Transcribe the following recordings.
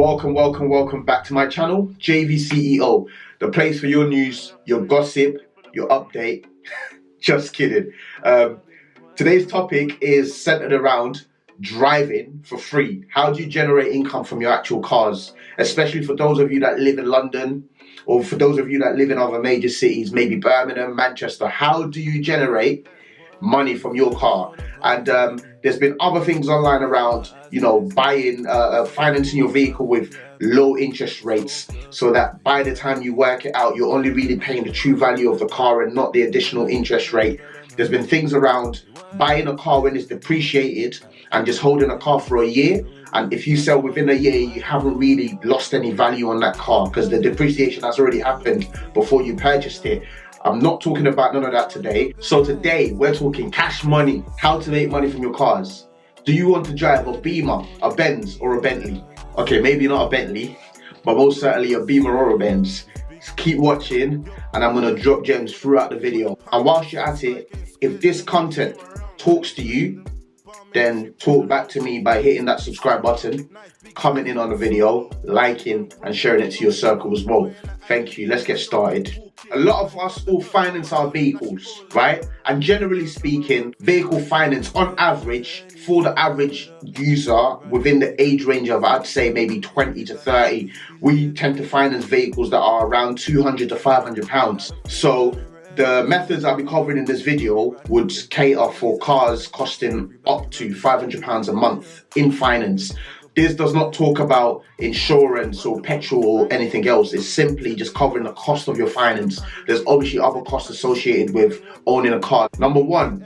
Welcome back to my channel, JVceo, the place for your news, your gossip, your update. Just kidding. Today's topic is centered around driving for free. How do you generate income from your actual cars? Especially for those of you that live in London, or for those of you that live in other major cities, maybe Birmingham, Manchester. How do you generate money from your car? And there's been other things online around, buying, financing your vehicle with low interest rates, so that by the time you work it out, you're only really paying the true value of the car and not the additional interest rate. There's been things around buying a car when it's depreciated and just holding a car for a year. And if you sell within a year, you haven't really lost any value on that car because the depreciation has already happened before you purchased it. I'm not talking about none of that today. So today we're talking cash money, how to make money from your cars. Do you want to drive a Beamer, a Benz or a Bentley? Okay, maybe not a Bentley, but most certainly a Beamer or a Benz. Just keep watching and I'm gonna drop gems throughout the video. And whilst you're at it, if this content talks to you, then talk back to me by hitting that subscribe button, commenting on the video, liking and sharing it to your circle as well. Thank you. Let's get started. A lot of us all finance our vehicles, right? And generally speaking, vehicle finance on average, for the average user within the age range of, I'd say maybe 20 to 30, we tend to finance vehicles that are around 200 to 500 pounds. So the methods I'll be covering in this video would cater for cars costing up to 500 pounds a month in finance. This does not talk about insurance or petrol or anything else. It's simply just covering the cost of your finance. There's obviously other costs associated with owning a car. Number one,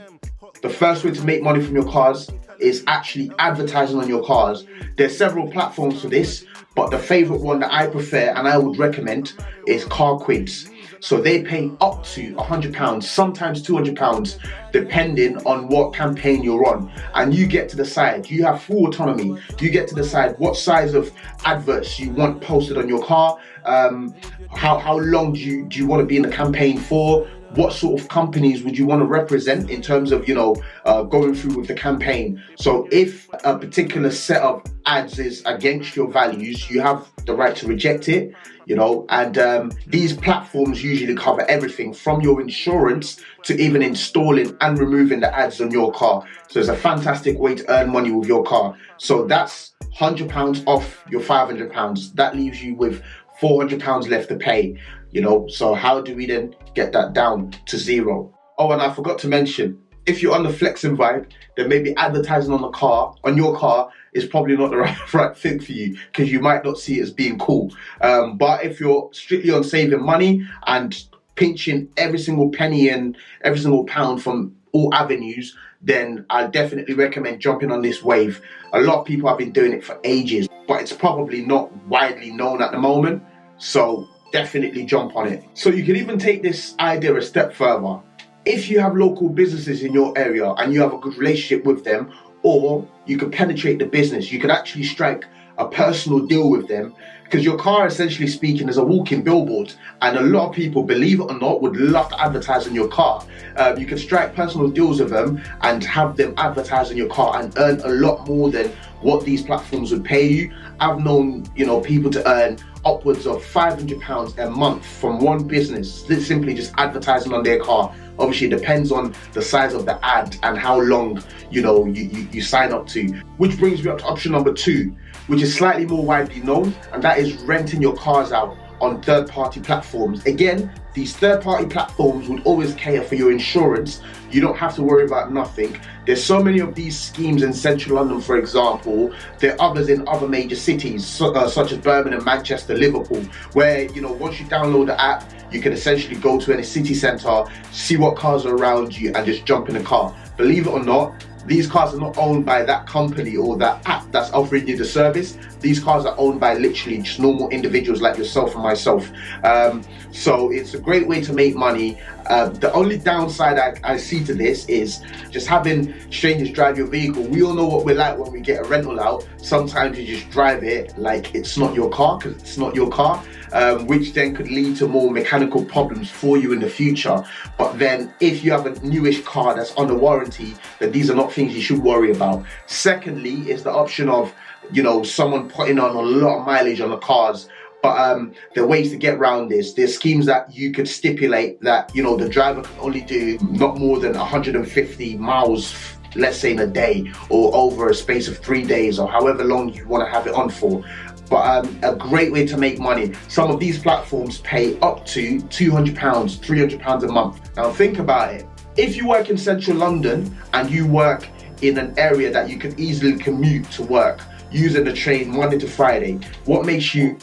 the first way to make money from your cars is actually advertising on your cars. There's several platforms for this, but the favorite one that I prefer and I would recommend is Car Quids. So they pay up to £100, sometimes £200, depending on what campaign you're on. And you get to decide, you have full autonomy. You get to decide what size of adverts you want posted on your car, how long do you want to be in the campaign for, what sort of companies would you want to represent in terms of, going through with the campaign. So if a particular set of ads is against your values, you have the right to reject it, and these platforms usually cover everything from your insurance to even installing and removing the ads on your car. So it's a fantastic way to earn money with your car. So that's £100 off your £500. That leaves you with £400 left to pay. So how do we then get that down to zero? Oh, and I forgot to mention, if you're on the flexing vibe, then maybe advertising on your car is probably not the right thing for you, because you might not see it as being cool. But if you're strictly on saving money and pinching every single penny and every single pound from all avenues, then I definitely recommend jumping on this wave. A lot of people have been doing it for ages, but it's probably not widely known at the moment. So definitely jump on it. So you can even take this idea a step further. If you have local businesses in your area and you have a good relationship with them, or you can penetrate the business, you can actually strike a personal deal with them, because your car, essentially speaking, is a walking billboard, and a lot of people, believe it or not, would love to advertise on your car. You can strike personal deals with them and have them advertise on your car and earn a lot more than what these platforms would pay you. I've known, people to earn upwards of £500 a month from one business, simply just advertising on their car. Obviously, it depends on the size of the ad and how long, you sign up to. Which brings me up to option number 2, which is slightly more widely known, and that is renting your cars out on third-party platforms. Again, these third-party platforms would always cater for your insurance. You don't have to worry about nothing. There's so many of these schemes in central London, for example. There are others in other major cities, such as Birmingham, Manchester, Liverpool, where, once you download the app, you can essentially go to any city centre, see what cars are around you and just jump in a car. Believe it or not, these cars are not owned by that company or that app that's offering you the service. These cars are owned by literally just normal individuals like yourself and myself. So it's a great way to make money. The only downside I see to this is just having strangers drive your vehicle. We all know what we're like when we get a rental out. Sometimes you just drive it like it's not your car, because it's not your car. which then could lead to more mechanical problems for you in the future. But then if you have a newish car that's under warranty, then these are not things you should worry about. Secondly is the option of, you know, someone putting on a lot of mileage on the cars. But there are ways to get around this. There's schemes that you could stipulate that, you know, the driver can only do not more than 150 miles, let's say in a day, or over a space of 3 days, or however long you want to have it on for. But a great way to make money. Some of these platforms pay up to £200, £300 a month. Now think about it. If you work in central London and you work in an area that you can easily commute to work using the train Monday to Friday, what makes you...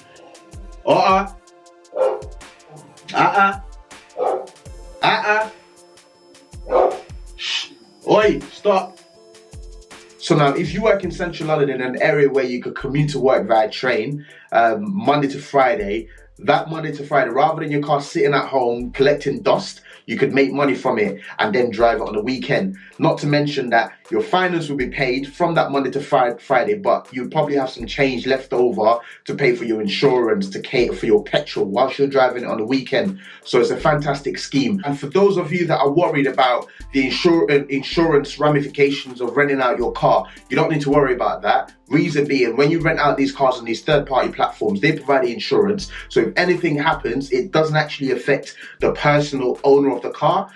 Oi, stop. So now, if you work in central London in an area where you could commute to work via train, Monday to Friday, that Monday to Friday, rather than your car sitting at home collecting dust, you could make money from it and then drive it on the weekend. Not to mention that your finance will be paid from that Monday to Friday, but you'll probably have some change left over to pay for your insurance, to cater for your petrol whilst you're driving it on the weekend. So it's a fantastic scheme. And for those of you that are worried about the insurance ramifications of renting out your car, you don't need to worry about that. Reason being, when you rent out these cars on these third-party platforms, they provide the insurance. So if anything happens, it doesn't actually affect the personal owner of the car.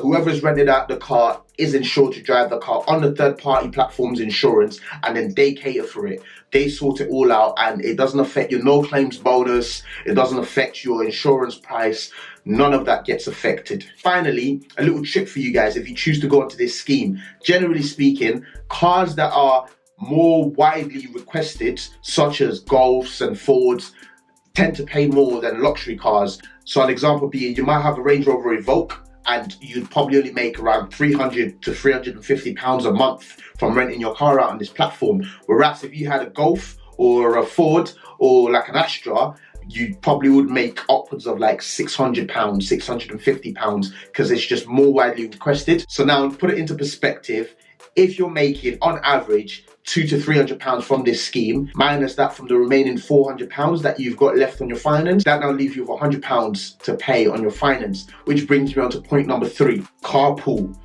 Whoever's rented out the car is insured to drive the car on the third-party platform's insurance, and then they cater for it. They sort it all out, and it doesn't affect your no claims bonus. It doesn't affect your insurance price. None of that gets affected. Finally, a little trick for you guys if you choose to go into this scheme. Generally speaking, cars that are more widely requested, such as Golfs and Fords, tend to pay more than luxury cars. So an example being, you might have a Range Rover Evoque, and you'd probably only make around £300 to £350 a month from renting your car out on this platform. Whereas if you had a Golf or a Ford or like an Astra, you probably would make upwards of like £600, £650, because it's just more widely requested. So now put it into perspective. If you're making on average £200 to £300 from this scheme, minus that from the remaining £400 that you've got left on your finance, that now leaves you with £100 to pay on your finance, which brings me on to point number 3, carpool.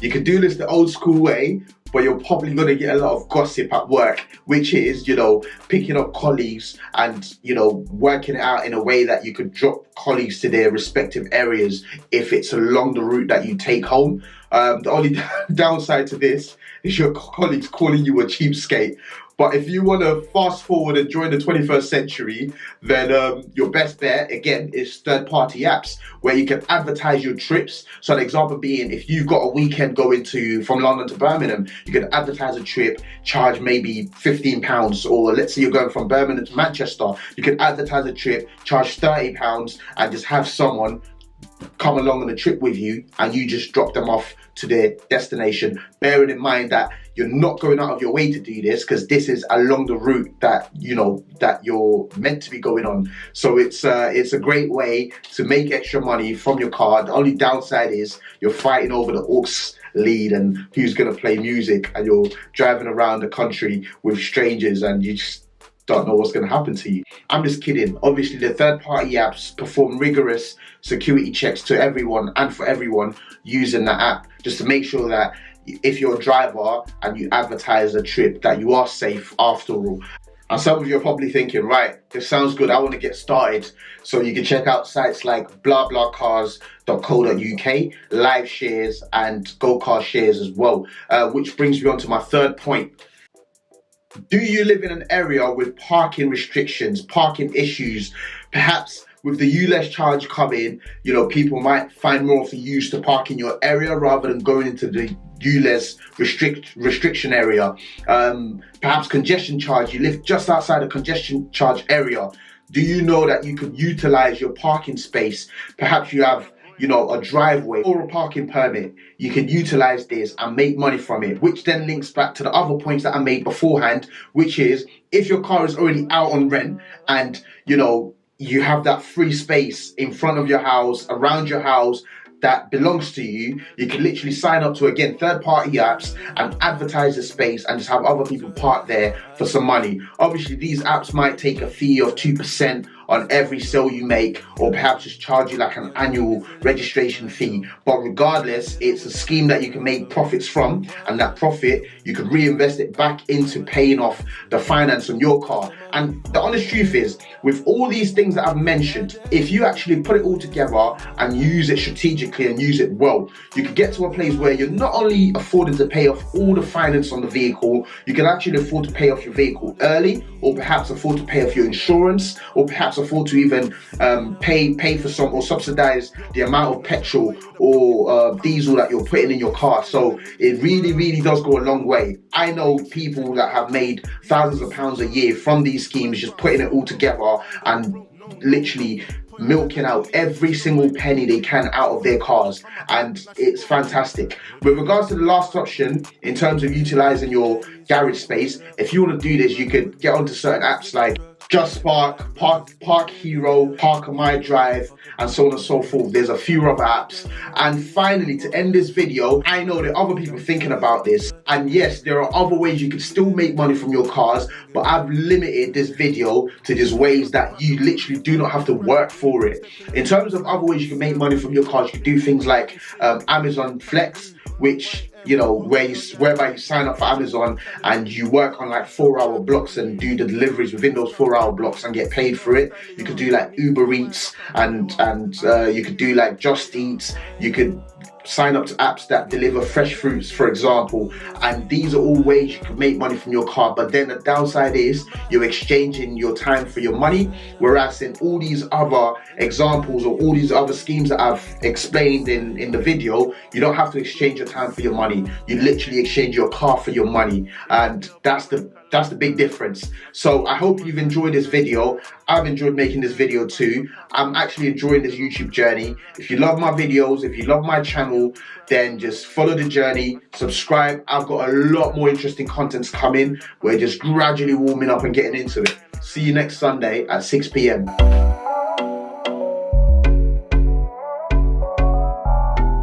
You can do this the old school way, but you're probably going to get a lot of gossip at work, which is, you know, picking up colleagues and, you know, working it out in a way that you could drop colleagues to their respective areas if it's along the route that you take home. The only downside to this is your colleagues calling you a cheapskate. But if you want to fast forward and join the 21st century, then your best bet, again, is third-party apps where you can advertise your trips. So an example being, if you've got a weekend going from London to Birmingham, you can advertise a trip, charge maybe £15, or let's say you're going from Birmingham to Manchester, you can advertise a trip, charge £30, and just have someone come along on a trip with you, and you just drop them off to their destination, bearing in mind that you're not going out of your way to do this, because this is along the route that, you know, that you're meant to be going on. So it's a great way to make extra money from your car. The only downside is you're fighting over the aux lead and who's going to play music, and you're driving around the country with strangers and you just don't know what's going to happen to you. I'm just kidding. Obviously, the third-party apps perform rigorous security checks to everyone and for everyone using the app, just to make sure that if you're a driver and you advertise a trip, that you are safe after all. And some of you are probably thinking, right, this sounds good, I want to get started. So you can check out sites like blablacars.co.uk, Live Shares, and Go Car Shares as well, which brings me on to my third point. Do you live in an area with parking restrictions, parking issues? Perhaps with the ULEZ charge coming, you know, people might find more of a use to park in your area rather than going into the ULEZ restriction area. Perhaps congestion charge, you live just outside a congestion charge area. Do you know that you could utilize your parking space? Perhaps you have, you know, a driveway or a parking permit. You can utilize this and make money from it, which then links back to the other points that I made beforehand, which is if your car is already out on rent and, you know, you have that free space in front of your house, around your house, that belongs to you, you can literally sign up to, again, third-party apps and advertise the space and just have other people park there for some money. Obviously, these apps might take a fee of 2% on every sale you make, or perhaps just charge you like an annual registration fee. But regardless, it's a scheme that you can make profits from, and that profit you could reinvest it back into paying off the finance on your car. And the honest truth is, with all these things that I've mentioned, if you actually put it all together and use it strategically and use it well, you could get to a place where you're not only affording to pay off all the finance on the vehicle, you can actually afford to pay off your vehicle early, or perhaps afford to pay off your insurance, or perhaps afford to even pay for some, or subsidize the amount of petrol or diesel that you're putting in your car. So it really does go a long way. I know people that have made thousands of pounds a year from these schemes, just putting it all together and literally milking out every single penny they can out of their cars, and it's fantastic. With regards to the last option, in terms of utilizing your garage space, if you want to do this, you could get onto certain apps like Just Park Hero, Park on My Drive, and so on and so forth. There's a few other apps. And finally, to end this video, I know there are other people thinking about this, and yes, there are other ways you can still make money from your cars, but I've limited this video to just ways that you literally do not have to work for it. In terms of other ways you can make money from your cars, you can do things like Amazon Flex, which, you know, whereby you sign up for Amazon and you work on like 4-hour blocks and do the deliveries within those 4-hour blocks and get paid for it. You could do like Uber Eats and you could do like Just Eats. You could sign up to apps that deliver fresh fruits, for example, and these are all ways you can make money from your car. But then the downside is you're exchanging your time for your money, whereas in all these other examples or all these other schemes that I've explained in the video, you don't have to exchange your time for your money. You literally exchange your car for your money, and that's the big difference. So I hope you've enjoyed this video. I've enjoyed making this video too. I'm actually enjoying this YouTube journey. If you love my videos, if you love my channel, then just follow the journey, subscribe. I've got a lot more interesting contents coming. We're just gradually warming up and getting into it. See you next Sunday at 6 p.m.